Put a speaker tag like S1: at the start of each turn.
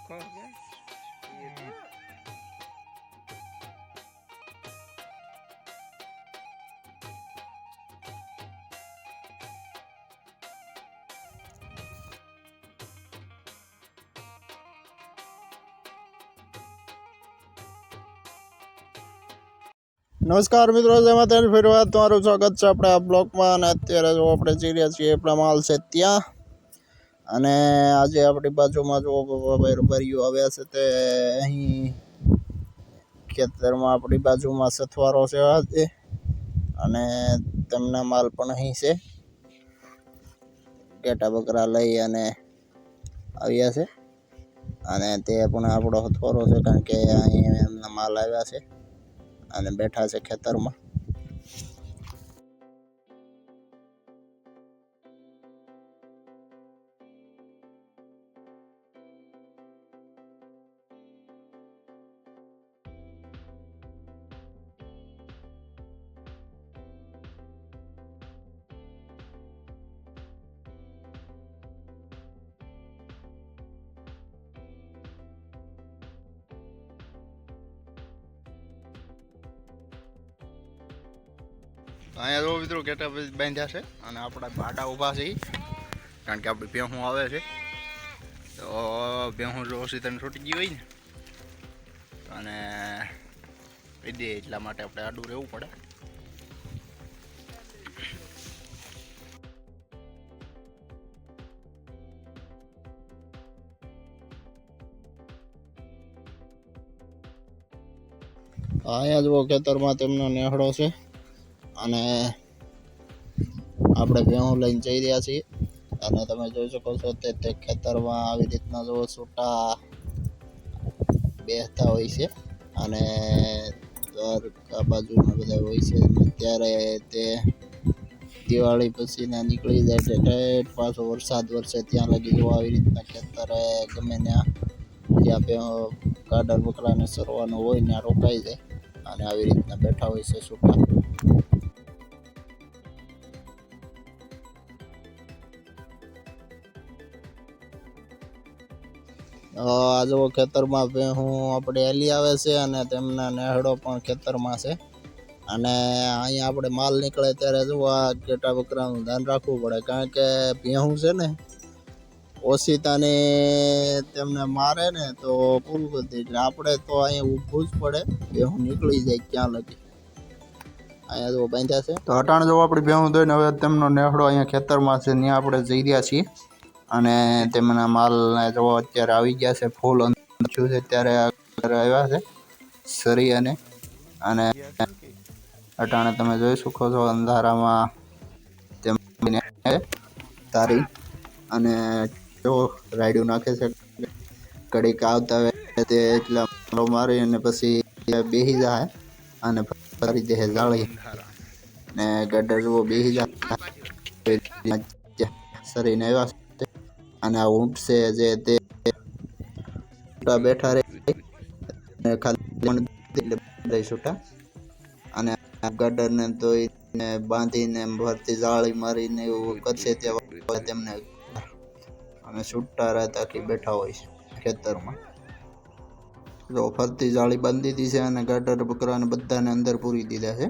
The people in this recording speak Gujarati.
S1: નમસ્કાર મિત્રો, જેમાં તેની ફરી વાત તમારું સ્વાગત છે આપણે આ બ્લોગમાં. અને અત્યારે જો આપણે જઈ રહ્યા છીએ આપણા માલ છે ત્યાં. અને આજે આપણી બાજુમાં જો બરિયું આવ્યા છે તે અહીં ખેતરમાં આપણી બાજુમાં સથવારો છે આજે. અને તેમના માલ પણ અહીં છે. ઘેટા બકરા લઈ અને આવ્યા છે. અને તે પણ આપણો સથવારો છે, કારણ કે અહીં એમના માલ આવ્યા છે અને બેઠા છે ખેતરમાં. અહીંયા જો મિત્રો ઘેટા બાંધ્યા છે અને આપણા પાટા ઊભા છે, કારણ કે આપણી ભેહું આવે છે. તો ભેહું જો સીધા છૂટી ગઈ હોય ને અને કહી દે, એટલા માટે આપણે આડું રહેવું પડે. અહીંયા જુઓ ખેતરમાં તેમનો નેહડો છે અને આપણે ભેહું લઈને જઈ રહ્યા છીએ. અને તમે જોઈ શકો છો તે ખેતરમાં આવી રીતના જો છૂટા બેસતા હોય છે અને આ બાજુમાં બધા હોય છે. ત્યારે તે દિવાળી પછી ને નીકળી જાય એટલે પાછો વરસાદ વરસે ત્યાં લગી જો આવી રીતના ખેતરે ગમે જ્યાં ગાડા બકરાને સરવાનું હોય ત્યાં રોકાઈ જાય અને આવી રીતના બેઠા હોય છે છૂટા. આ જો ખેતરમાં ભેહું આપણે હેલી આવે છે અને તેમના નેહડો પણ ખેતરમાં છે. અને અહીંયા આપણે માલ નીકળે ત્યારે જો આ ઘેટા બકરાનું ધ્યાન રાખવું પડે, કારણ કે ભેહું છે ને ઓશિતાને તેમને મારે ને તો પૂરું કરી દે. એટલે આપણે તો અહીંયા ઊભું જ પડે, ભેહું નીકળી જાય ક્યાં લગી. અહીંયા જો બાંધ્યા છે. તો અટાણ જો આપણી ભેહું દોઈને હવે તેમનો નેહડો અહીંયા ખેતરમાં છે, ત્યાં આપણે જઈ રહ્યા છીએ. અને તેમના માલને જો અત્યારે આવી ગયા છે, ફૂલ થયું છે ત્યારે આવ્યા છે સરી અને અટાણે તમે જોઈ શકો છો અંધારામાં તેમને તારી અને જો રાયડું નાખે છે. કડીક આવતા તે એટલા મારી અને પછી બેસી જાય અને ફરી દે જાળી ને ગડર જુઓ બેસી જાય સરીને આવ્યા છે. અને આ ઊંટ છે જે તે બેઠા રહે ખાલી છૂટા અને ગડર ને તો બાંધીને ભરતી જાળી મારીને એવું કરશે તેમને અને છૂટા રાત આખી બેઠા હોય છે ખેતરમાં. જો ફરતી જાળી બાંધી દીધી છે અને ગડર બકરાને બધાને અંદર પૂરી દીધા છે.